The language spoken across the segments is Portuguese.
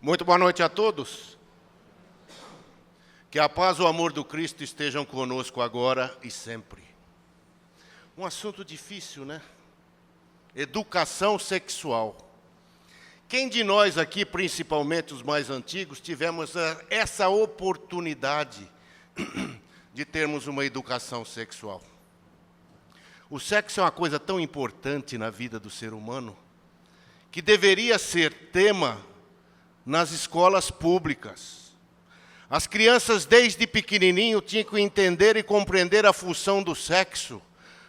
Muito boa noite a todos. Que a paz e o amor do Cristo estejam conosco agora e sempre. Um assunto difícil, né? Educação sexual. Quem de nós aqui, principalmente os mais antigos, tivemos essa oportunidade de termos uma educação sexual? O sexo é uma coisa tão importante na vida do ser humano que deveria ser tema nas escolas públicas. As crianças, desde pequenininho, tinham que entender e compreender a função do sexo,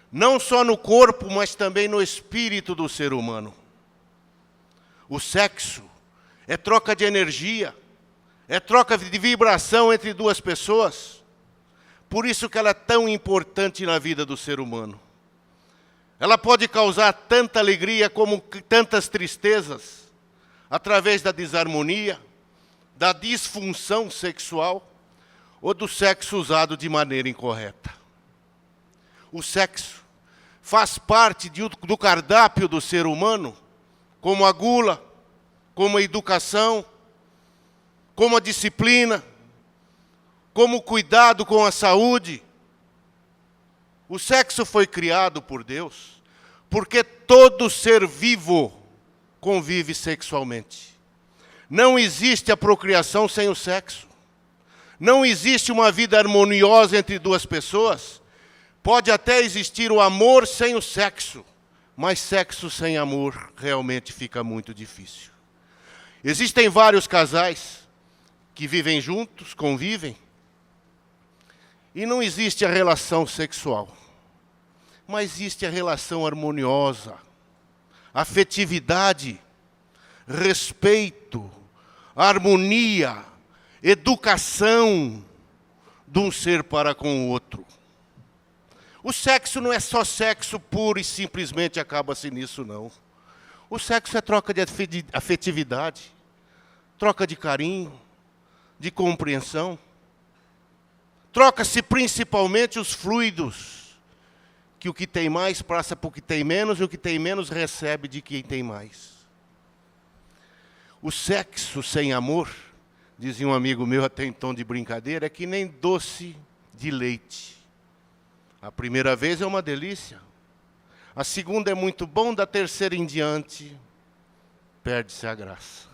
não só no corpo, mas também no espírito do ser humano. O sexo é troca de energia, é troca de vibração entre duas pessoas. Por isso que ela é tão importante na vida do ser humano. Ela pode causar tanta alegria como tantas tristezas, através da desarmonia, da disfunção sexual ou do sexo usado de maneira incorreta. O sexo faz parte do cardápio do ser humano, como a gula, como a educação, como a disciplina, como o cuidado com a saúde. O sexo foi criado por Deus, porque todo ser vivo convive sexualmente. Não existe a procriação sem o sexo. Não existe uma vida harmoniosa entre duas pessoas. Pode até existir o amor sem o sexo, mas sexo sem amor realmente fica muito difícil. Existem vários casais que vivem juntos, convivem, e não existe a relação sexual, mas existe a relação harmoniosa, afetividade, respeito, harmonia, educação de um ser para com o outro. O sexo não é só sexo puro e simplesmente acaba-se nisso, não. O sexo é troca de afetividade, troca de carinho, de compreensão. Troca-se principalmente os fluidos, que o que tem mais passa para o que tem menos, e o que tem menos recebe de quem tem mais. O sexo sem amor, dizia um amigo meu até em tom de brincadeira, é que nem doce de leite. A primeira vez é uma delícia. A segunda é muito bom, da terceira em diante, perde-se a graça.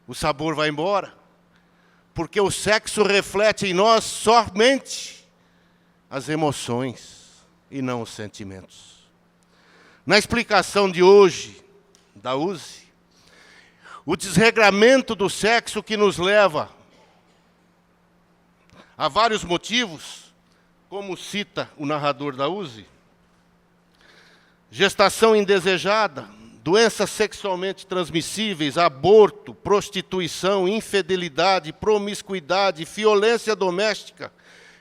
O sabor vai embora, porque o sexo reflete em nós somente as emoções e não os sentimentos. Na explicação de hoje, da USE, o desregramento do sexo que nos leva a vários motivos, como cita o narrador da USE: gestação indesejada, doenças sexualmente transmissíveis, aborto, prostituição, infidelidade, promiscuidade, violência doméstica,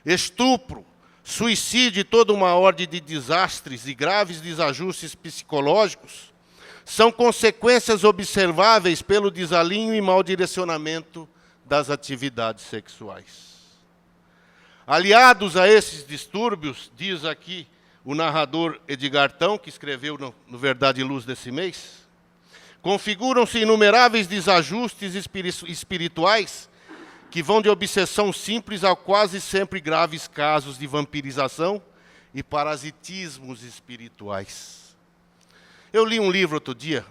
estupro, suicídio e toda uma ordem de desastres e graves desajustes psicológicos são consequências observáveis pelo desalinho e mau direcionamento das atividades sexuais. Aliados a esses distúrbios, diz aqui o narrador Edgar Tão, que escreveu no Verdade e Luz desse mês, configuram-se inumeráveis desajustes espirituais que vão de obsessão simples a quase sempre graves casos de vampirização e parasitismos espirituais. Eu li um livro outro dia,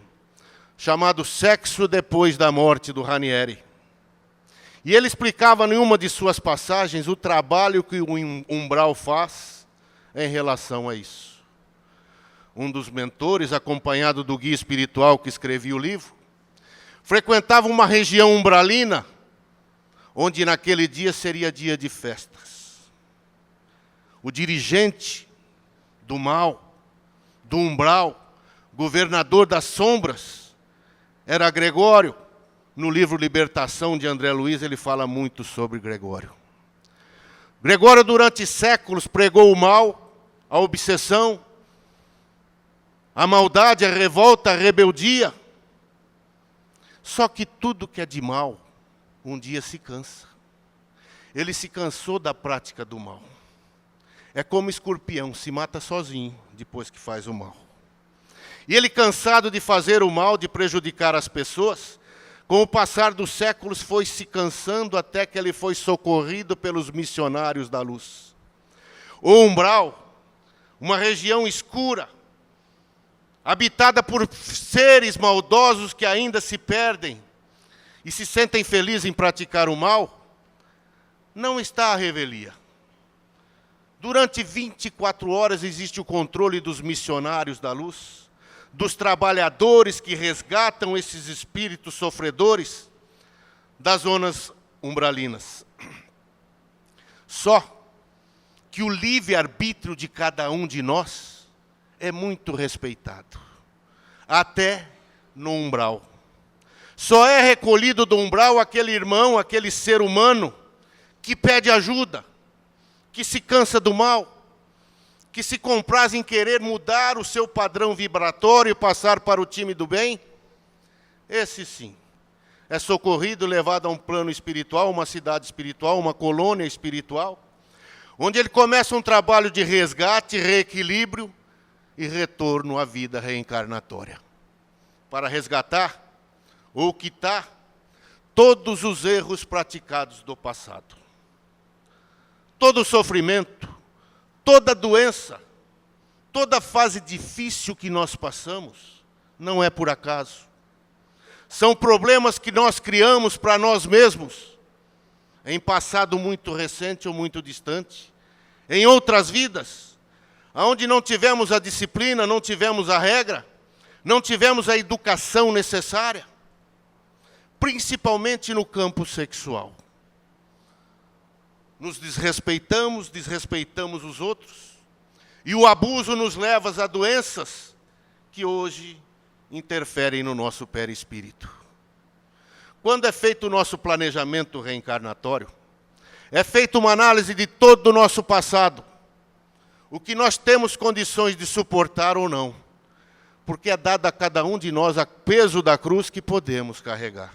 chamado Sexo Depois da Morte, do Ranieri. E ele explicava em uma de suas passagens o trabalho que o umbral faz em relação a isso. Um dos mentores, acompanhado do guia espiritual que escrevia o livro, frequentava uma região umbralina, onde naquele dia seria dia de festas. O dirigente do mal, do umbral, governador das sombras, era Gregório. No livro Libertação, de André Luiz, ele fala muito sobre Gregório. Gregório, durante séculos, pregou o mal, a obsessão, a maldade, a revolta, a rebeldia. Só que tudo que é de mal, um dia se cansa. Ele se cansou da prática do mal. É como escorpião, se mata sozinho depois que faz o mal. E ele, cansado de fazer o mal, de prejudicar as pessoas, com o passar dos séculos, foi se cansando até que ele foi socorrido pelos missionários da luz. O umbral, uma região escura, habitada por seres maldosos que ainda se perdem e se sentem felizes em praticar o mal, não está à revelia. Durante 24 horas existe o controle dos missionários da luz, dos trabalhadores que resgatam esses espíritos sofredores das zonas umbralinas. Só que o livre-arbítrio de cada um de nós é muito respeitado, até no umbral. Só é recolhido do umbral aquele irmão, aquele ser humano que pede ajuda, que se cansa do mal, que se compraz em querer mudar o seu padrão vibratório e passar para o time do bem. Esse sim é socorrido, levado a um plano espiritual, uma cidade espiritual, uma colônia espiritual, onde ele começa um trabalho de resgate, reequilíbrio e retorno à vida reencarnatória, para resgatar ou quitar todos os erros praticados do passado. Todo sofrimento, toda doença, toda fase difícil que nós passamos, não é por acaso. São problemas que nós criamos para nós mesmos, em passado muito recente ou muito distante, em outras vidas, onde não tivemos a disciplina, não tivemos a regra, não tivemos a educação necessária, principalmente no campo sexual. Nos desrespeitamos os outros, e o abuso nos leva a doenças que hoje interferem no nosso perispírito. Quando é feito o nosso planejamento reencarnatório, é feita uma análise de todo o nosso passado, o que nós temos condições de suportar ou não, porque é dado a cada um de nós o peso da cruz que podemos carregar.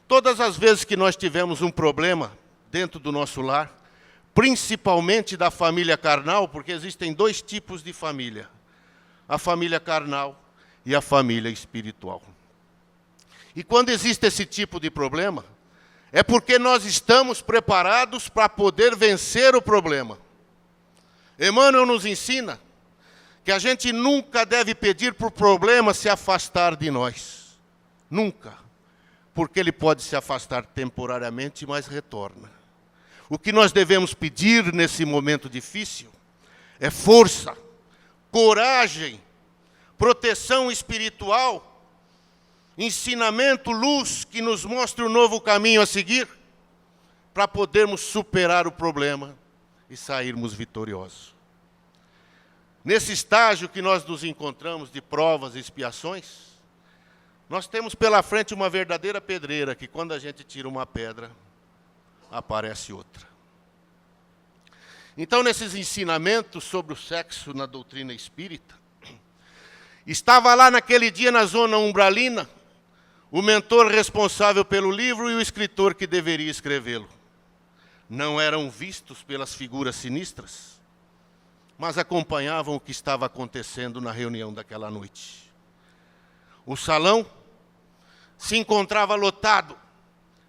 Todas as vezes que nós tivemos um problema dentro do nosso lar, principalmente da família carnal, porque existem dois tipos de família, a família carnal e a família espiritual. E quando existe esse tipo de problema, é porque nós estamos preparados para poder vencer o problema. Emmanuel nos ensina que a gente nunca deve pedir para o problema se afastar de nós. Nunca. Porque ele pode se afastar temporariamente, mas retorna. O que nós devemos pedir nesse momento difícil é força, coragem, proteção espiritual, ensinamento, luz, que nos mostre um novo caminho a seguir, para podermos superar o problema e sairmos vitoriosos. Nesse estágio que nós nos encontramos de provas e expiações, nós temos pela frente uma verdadeira pedreira, que quando a gente tira uma pedra, aparece outra. Então, nesses ensinamentos sobre o sexo na doutrina espírita, estava lá naquele dia na zona umbralina, o mentor responsável pelo livro e o escritor que deveria escrevê-lo. Não eram vistos pelas figuras sinistras, mas acompanhavam o que estava acontecendo na reunião daquela noite. O salão se encontrava lotado,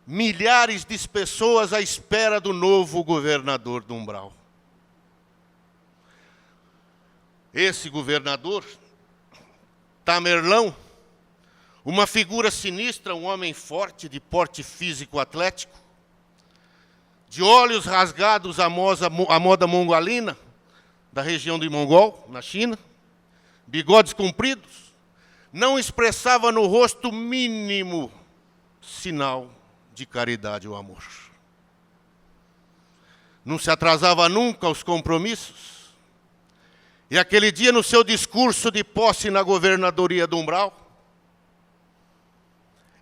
milhares de pessoas à espera do novo governador do umbral. Esse governador, Tamerlão, uma figura sinistra, um homem forte, de porte físico atlético, de olhos rasgados à moda mongolina, da região de Mongol, na China, bigodes compridos, não expressava no rosto mínimo sinal de caridade ou amor. Não se atrasava nunca aos compromissos. E aquele dia, no seu discurso de posse na governadoria do umbral,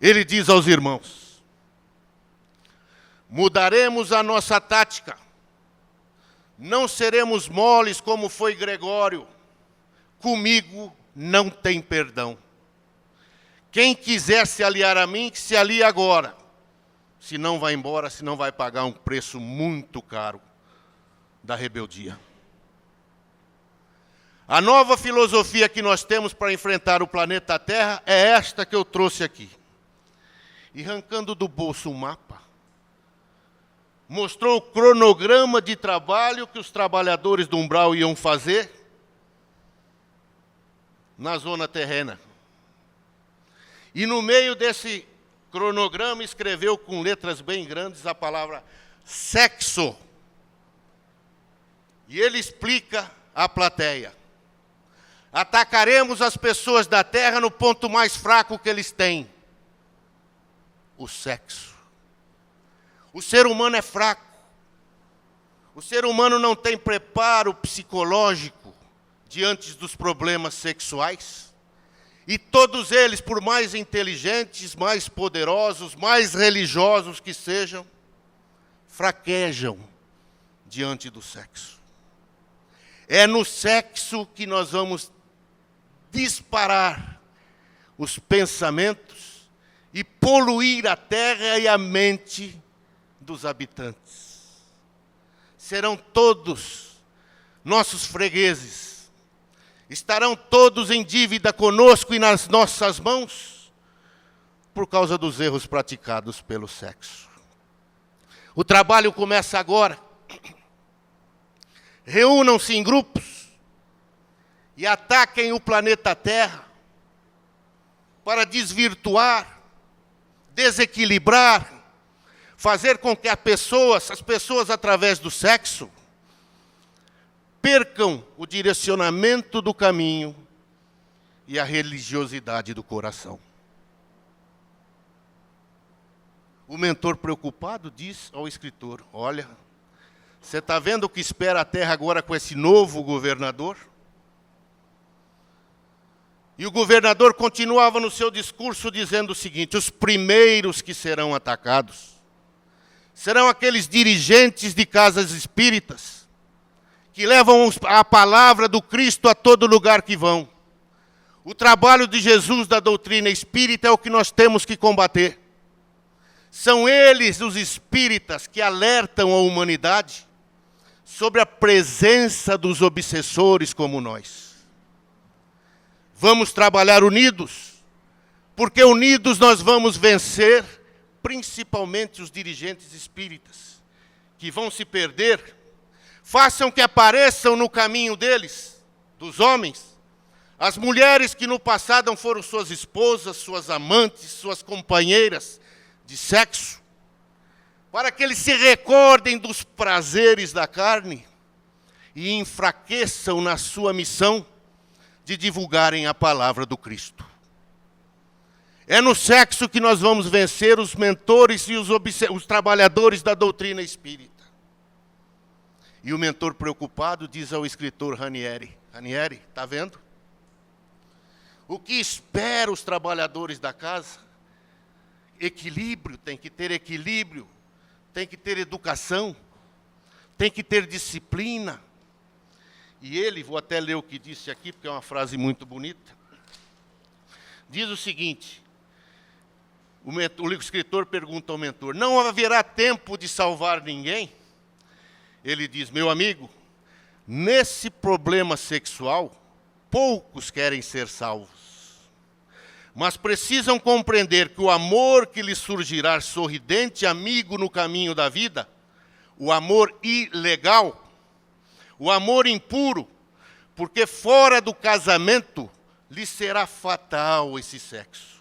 ele diz aos irmãos: mudaremos a nossa tática, não seremos moles como foi Gregório, comigo não tem perdão. Quem quiser se aliar a mim, que se alie agora. Se não vai embora, se não vai pagar um preço muito caro da rebeldia. A nova filosofia que nós temos para enfrentar o planeta Terra é esta que eu trouxe aqui. e, arrancando do bolso um mapa, mostrou o cronograma de trabalho que os trabalhadores do umbral iam fazer na zona terrena. E no meio desse cronograma escreveu com letras bem grandes a palavra sexo. E ele explica à plateia: atacaremos as pessoas da terra no ponto mais fraco que eles têm, o sexo. O ser humano é fraco. O ser humano não tem preparo psicológico diante dos problemas sexuais. E todos eles, por mais inteligentes, mais poderosos, mais religiosos que sejam, fraquejam diante do sexo. É no sexo que nós vamos disparar os pensamentos e poluir a terra e a mente dos habitantes. Serão todos nossos fregueses. Estarão todos em dívida conosco e nas nossas mãos por causa dos erros praticados pelo sexo. O trabalho começa agora. Reúnam-se em grupos e ataquem o planeta Terra para desvirtuar, desequilibrar, fazer com que as pessoas através do sexo, percam o direcionamento do caminho e a religiosidade do coração. O mentor preocupado diz ao escritor: olha, você está vendo o que espera a terra agora com esse novo governador? E o governador continuava no seu discurso dizendo o seguinte: os primeiros que serão atacados serão aqueles dirigentes de casas espíritas, que levam a palavra do Cristo a todo lugar que vão. O trabalho de Jesus da doutrina espírita é o que nós temos que combater. São eles, os espíritas, que alertam a humanidade sobre a presença dos obsessores como nós. Vamos trabalhar unidos, porque unidos nós vamos vencer, principalmente os dirigentes espíritas, que vão se perder. Façam que apareçam no caminho deles, dos homens, as mulheres que no passado foram suas esposas, suas amantes, suas companheiras de sexo, para que eles se recordem dos prazeres da carne e enfraqueçam na sua missão de divulgarem a palavra do Cristo. É no sexo que nós vamos vencer os mentores e os trabalhadores da doutrina espírita. E o mentor preocupado diz ao escritor Ranieri: Ranieri, está vendo? O que espera os trabalhadores da casa? Equilíbrio, tem que ter educação, tem que ter disciplina. E ele, vou até ler o que disse aqui, porque é uma frase muito bonita. Diz o seguinte: o escritor pergunta ao mentor: não haverá tempo de salvar ninguém? Ele diz: meu amigo, nesse problema sexual, poucos querem ser salvos. Mas precisam compreender que o amor que lhes surgirá sorridente amigo no caminho da vida, o amor ilegal, o amor impuro, porque fora do casamento lhes será fatal esse sexo.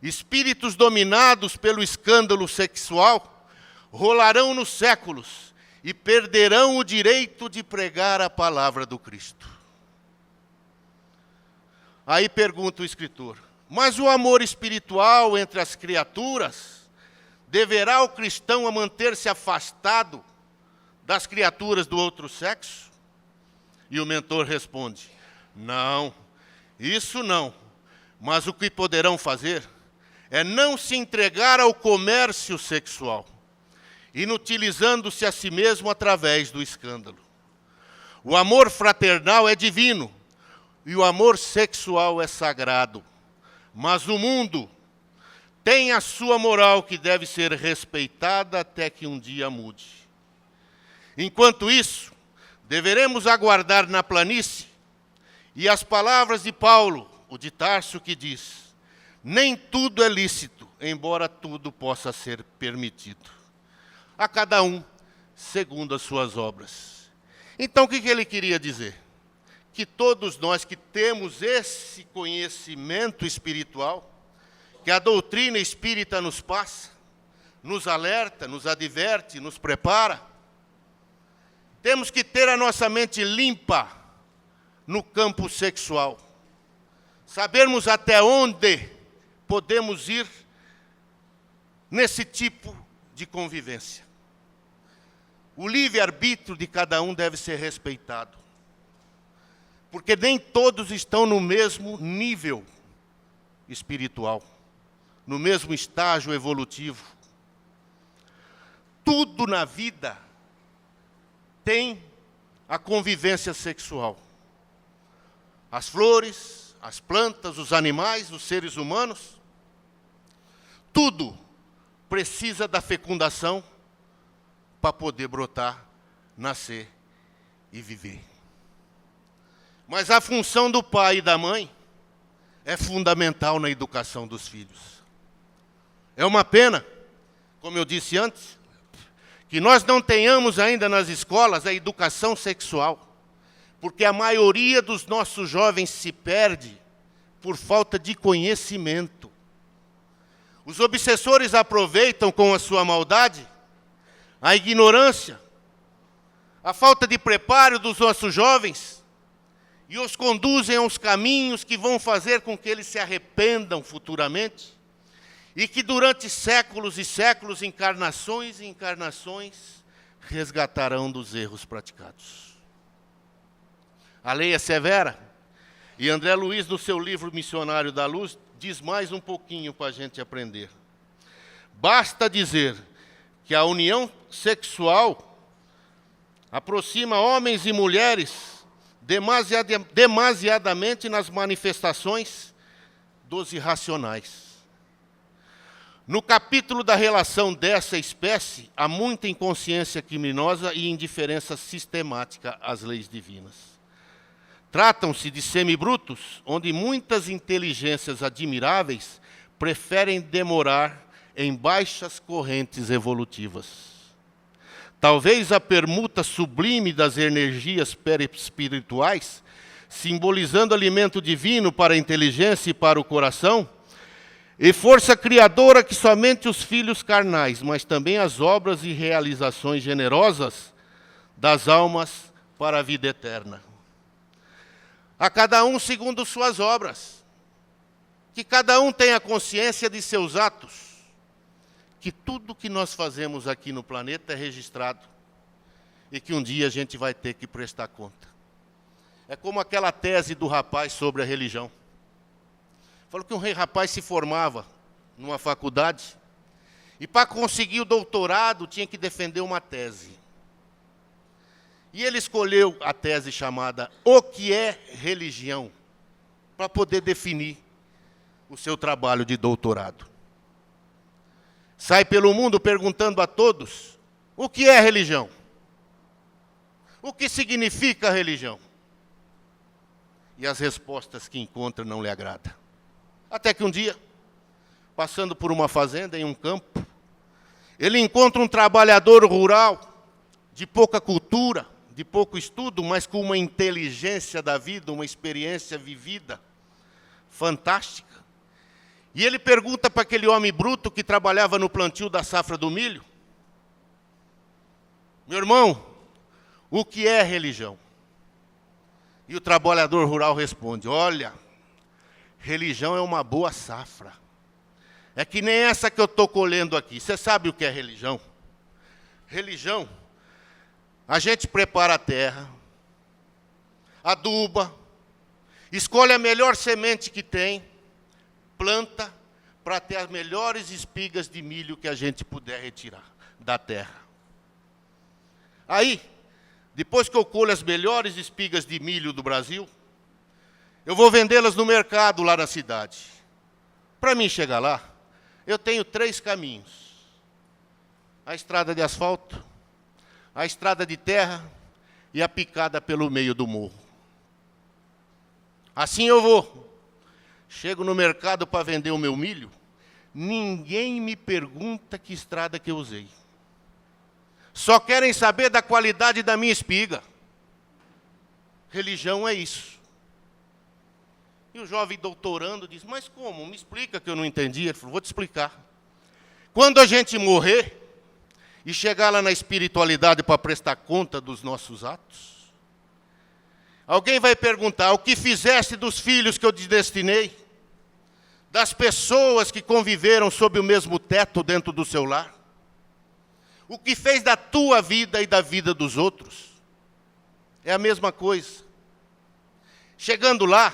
Espíritos dominados pelo escândalo sexual rolarão nos séculos e perderão o direito de pregar a palavra do Cristo. Aí pergunta o escritor: mas o amor espiritual entre as criaturas, deverá o cristão manter-se afastado das criaturas do outro sexo? E o mentor responde: não, isso não. Mas o que poderão fazer é não se entregar ao comércio sexual, inutilizando-se a si mesmo através do escândalo. O amor fraternal é divino e o amor sexual é sagrado. Mas o mundo tem a sua moral que deve ser respeitada até que um dia mude. Enquanto isso, deveremos aguardar na planície e as palavras de Paulo, o de Tarso, que diz: nem tudo é lícito, embora tudo possa ser permitido. A cada um segundo as suas obras. Então, o que ele queria dizer? Que todos nós que temos esse conhecimento espiritual, que a doutrina espírita nos passa, nos alerta, nos adverte, nos prepara, temos que ter a nossa mente limpa no campo sexual. Sabermos até onde podemos ir nesse tipo de convivência. O livre-arbítrio de cada um deve ser respeitado, porque nem todos estão no mesmo nível espiritual, no mesmo estágio evolutivo. Tudo na vida tem a convivência sexual. As flores, as plantas, os animais, os seres humanos, tudo precisa da fecundação para poder brotar, nascer e viver. Mas a função do pai e da mãe é fundamental na educação dos filhos. É uma pena, como eu disse antes, que nós não tenhamos ainda nas escolas a educação sexual, porque a maioria dos nossos jovens se perde por falta de conhecimento. Os obsessores aproveitam com a sua maldade a ignorância, a falta de preparo dos nossos jovens e os conduzem aos caminhos que vão fazer com que eles se arrependam futuramente e que durante séculos e séculos, encarnações e encarnações, resgatarão dos erros praticados. A lei é severa e André Luiz, no seu livro Missionário da Luz, diz mais um pouquinho para a gente aprender. Basta dizer que a união sexual aproxima homens e mulheres demasiadamente nas manifestações dos irracionais. No capítulo da relação dessa espécie, há muita inconsciência criminosa e indiferença sistemática às leis divinas. Tratam-se de semibrutos, onde muitas inteligências admiráveis preferem demorar em baixas correntes evolutivas. Talvez a permuta sublime das energias perispirituais, simbolizando alimento divino para a inteligência e para o coração, e força criadora que somente os filhos carnais, mas também as obras e realizações generosas das almas para a vida eterna. A cada um segundo suas obras, que cada um tenha consciência de seus atos, que tudo que nós fazemos aqui no planeta é registrado e que um dia a gente vai ter que prestar conta. É como aquela tese do rapaz sobre a religião. Falou que um rapaz se formava numa faculdade e para conseguir o doutorado tinha que defender uma tese. E ele escolheu a tese chamada O que é religião, para poder definir o seu trabalho de doutorado. Sai pelo mundo perguntando a todos, o que é religião? O que significa religião? E as respostas que encontra não lhe agradam. Até que um dia, passando por uma fazenda em um campo, ele encontra um trabalhador rural de pouca cultura, de pouco estudo, mas com uma inteligência da vida, uma experiência vivida, fantástica. E ele pergunta para aquele homem bruto que trabalhava no plantio da safra do milho, meu irmão, o que é religião? E o trabalhador rural responde, olha, religião é uma boa safra. É que nem essa que eu estou colhendo aqui. Você sabe o que é religião? Religião, a gente prepara a terra, aduba, escolhe a melhor semente que tem, planta para ter as melhores espigas de milho que a gente puder retirar da terra. Aí, depois que eu colho as melhores espigas de milho do Brasil, eu vou vendê-las no mercado lá na cidade. Para mim chegar lá, eu tenho 3 caminhos. A estrada de asfalto, a estrada de terra e a picada pelo meio do morro. Assim eu vou. Chego no mercado para vender o meu milho, ninguém me pergunta que estrada que eu usei. Só querem saber da qualidade da minha espiga. Religião é isso. E o jovem doutorando diz, mas como? Me explica que eu não entendi. Ele falou, vou te explicar. Quando a gente morrer e chegar lá na espiritualidade para prestar conta dos nossos atos, alguém vai perguntar, o que fizeste dos filhos que eu te destinei? Das pessoas que conviveram sob o mesmo teto dentro do seu lar? O que fez da tua vida e da vida dos outros? É a mesma coisa. Chegando lá,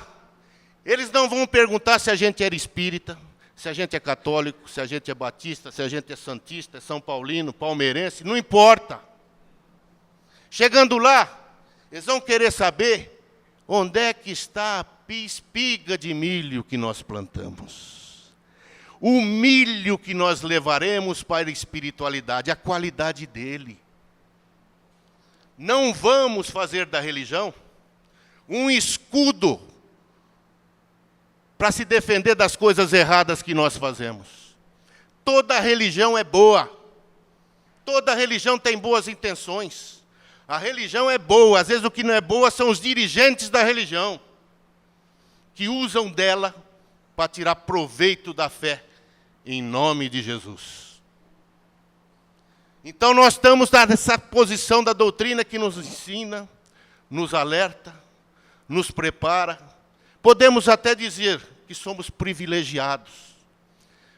eles não vão perguntar se a gente era espírita, se a gente é católico, se a gente é batista, se a gente é santista, é são paulino, palmeirense, não importa. Chegando lá, eles vão querer saber onde é que está a espiga de milho que nós plantamos. O milho que nós levaremos para a espiritualidade, a qualidade dele. Não vamos fazer da religião um escudo para se defender das coisas erradas que nós fazemos. Toda religião é boa. Toda religião tem boas intenções. A religião é boa. Às vezes o que não é boa são os dirigentes da religião, que usam dela para tirar proveito da fé, em nome de Jesus. Então nós estamos nessa posição da doutrina que nos ensina, nos alerta, nos prepara. Podemos até dizer que somos privilegiados,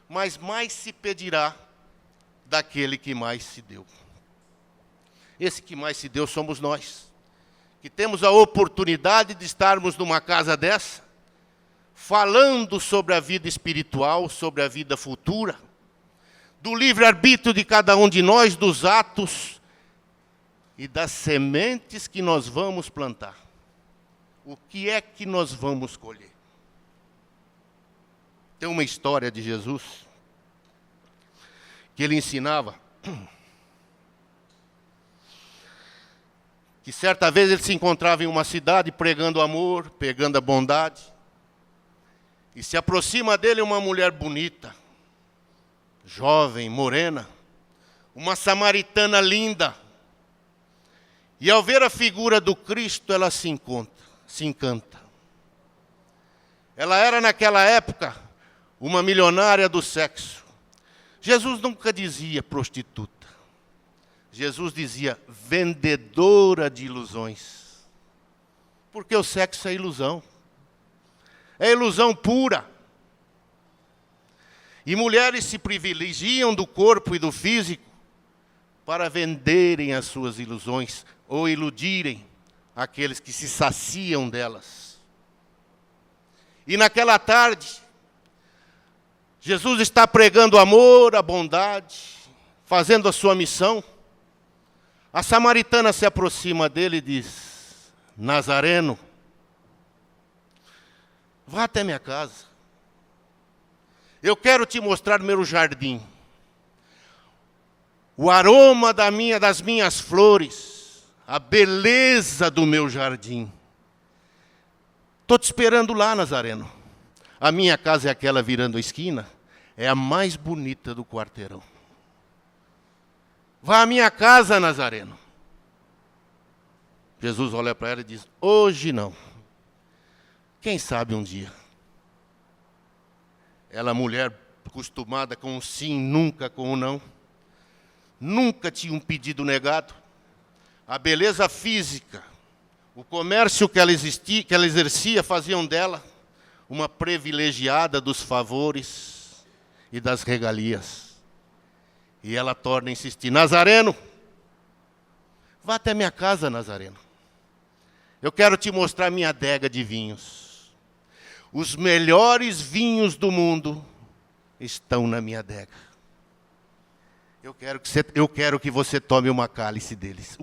mas mais se pedirá daquele que mais se deu. Esse que mais se deu somos nós, que temos a oportunidade de estarmos numa casa dessa, falando sobre a vida espiritual, sobre a vida futura, do livre-arbítrio de cada um de nós, dos atos e das sementes que nós vamos plantar. O que é que nós vamos colher? Tem uma história de Jesus que ele ensinava que certa vez ele se encontrava em uma cidade pregando amor, pregando a bondade, e se aproxima dele uma mulher bonita, jovem, morena, uma samaritana linda. E ao ver a figura do Cristo, ela se encanta. Ela era naquela época uma milionária do sexo. Jesus nunca dizia prostituta. Jesus dizia vendedora de ilusões. Porque o sexo é ilusão. É ilusão pura. E mulheres se privilegiam do corpo e do físico para venderem as suas ilusões ou iludirem aqueles que se saciam delas. E naquela tarde, Jesus está pregando amor, a bondade, fazendo a sua missão. A samaritana se aproxima dele e diz, Nazareno, vá até minha casa. Eu quero te mostrar meu jardim. O aroma das minhas flores, a beleza do meu jardim. Estou te esperando lá, Nazareno. A minha casa é aquela virando a esquina, é a mais bonita do quarteirão. Vá à minha casa, Nazareno. Jesus olha para ela e diz, hoje não. Quem sabe um dia. Ela, mulher acostumada com o sim, nunca com o não. Nunca tinha um pedido negado. A beleza física, o comércio que ela exercia, faziam dela uma privilegiada dos favores e das regalias. E ela torna a insistir, Nazareno, vá até minha casa, Nazareno. Eu quero te mostrar minha adega de vinhos. Os melhores vinhos do mundo estão na minha adega. Eu quero que você tome um cálice deles.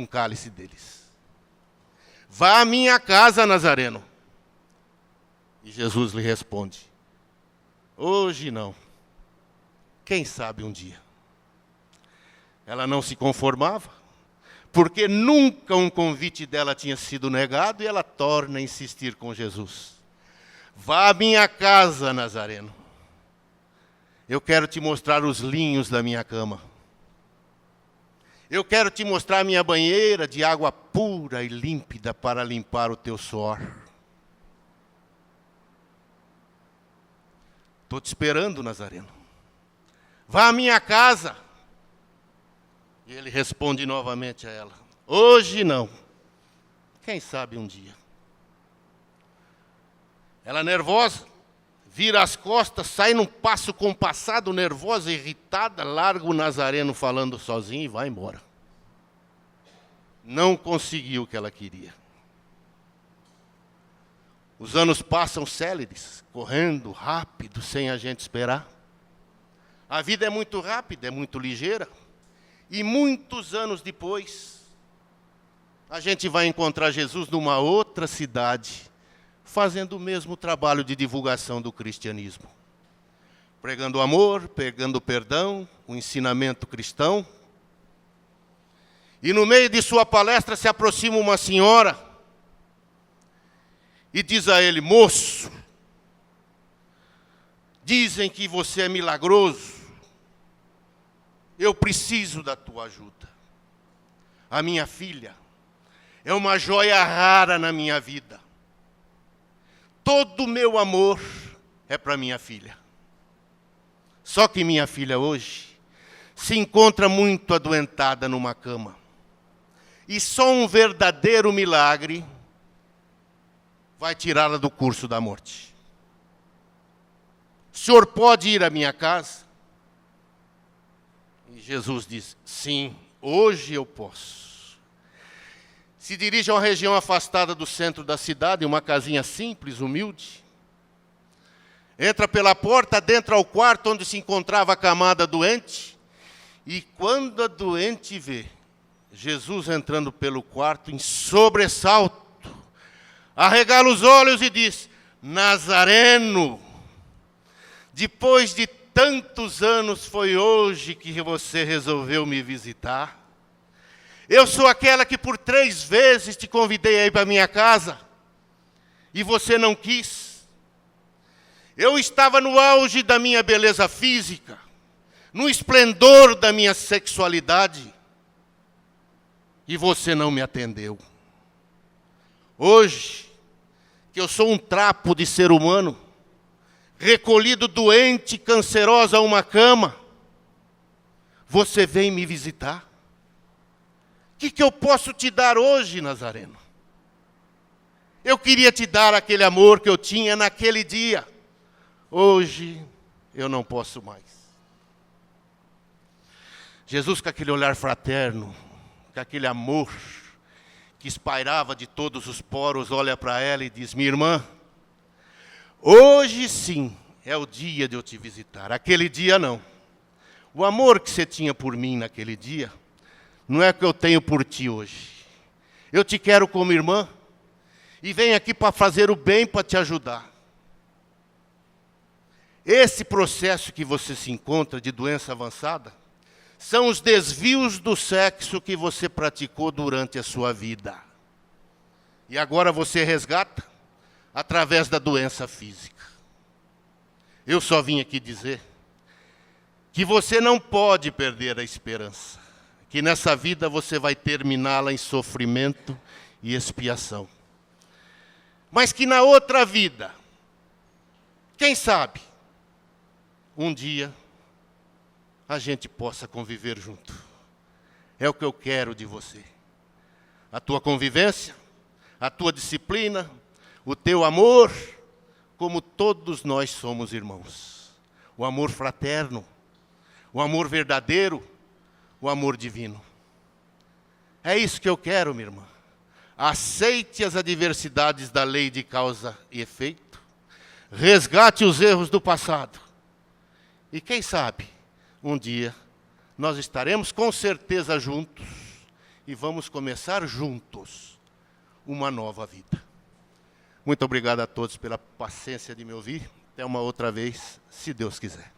Vá à minha casa, Nazareno. E Jesus lhe responde, hoje não. Quem sabe um dia. Ela não se conformava, porque nunca um convite dela tinha sido negado, e ela torna a insistir com Jesus. Vá à minha casa, Nazareno. Eu quero te mostrar os linhos da minha cama. Eu quero te mostrar a minha banheira de água pura e límpida para limpar o teu suor. Estou te esperando, Nazareno. Vá à minha casa. E ele responde novamente a ela: hoje não. Quem sabe um dia. Ela nervosa, vira as costas, sai num passo compassado, nervosa, irritada, larga o Nazareno falando sozinho e vai embora. Não conseguiu o que ela queria. Os anos passam céleres, correndo rápido, sem a gente esperar. A vida é muito rápida, é muito ligeira. E muitos anos depois, a gente vai encontrar Jesus numa outra cidade, fazendo o mesmo trabalho de divulgação do cristianismo. Pregando amor, pregando perdão, o ensinamento cristão. E no meio de sua palestra se aproxima uma senhora e diz a ele: moço, dizem que você é milagroso. Eu preciso da tua ajuda. A minha filha é uma joia rara na minha vida. Todo o meu amor é para minha filha. Só que minha filha hoje se encontra muito adoentada numa cama. E só um verdadeiro milagre vai tirá-la do curso da morte. O senhor pode ir à minha casa? E Jesus diz: sim, hoje eu posso. Se dirige a uma região afastada do centro da cidade, uma casinha simples, humilde. Entra pela porta, adentra ao quarto onde se encontrava a camada doente. E quando a doente vê Jesus entrando pelo quarto, em sobressalto, arregala os olhos e diz: Nazareno, depois de tantos anos foi hoje que você resolveu me visitar? Eu sou aquela que por 3 vezes te convidei a ir para minha casa e você não quis. Eu estava no auge da minha beleza física, no esplendor da minha sexualidade, e você não me atendeu. Hoje, que eu sou um trapo de ser humano, recolhido doente, canceroso a uma cama, você vem me visitar? O que eu posso te dar hoje, Nazareno? Eu queria te dar aquele amor que eu tinha naquele dia. Hoje, eu não posso mais. Jesus, com aquele olhar fraterno, com aquele amor que espairava de todos os poros, olha para ela e diz: minha irmã, hoje sim é o dia de eu te visitar. Aquele dia não. O amor que você tinha por mim naquele dia não é o que eu tenho por ti hoje. Eu te quero como irmã e venho aqui para fazer o bem, para te ajudar. Esse processo que você se encontra de doença avançada são os desvios do sexo que você praticou durante a sua vida. E agora você resgata através da doença física. Eu só vim aqui dizer que você não pode perder a esperança, que nessa vida você vai terminá-la em sofrimento e expiação. Mas que na outra vida, quem sabe, um dia a gente possa conviver junto. É o que eu quero de você. A tua convivência, a tua disciplina, o teu amor, como todos nós somos irmãos. O amor fraterno, o amor verdadeiro, o amor divino. É isso que eu quero, minha irmã. Aceite as adversidades da lei de causa e efeito. Resgate os erros do passado. E quem sabe, um dia, nós estaremos com certeza juntos e vamos começar juntos uma nova vida. Muito obrigado a todos pela paciência de me ouvir. Até uma outra vez, se Deus quiser.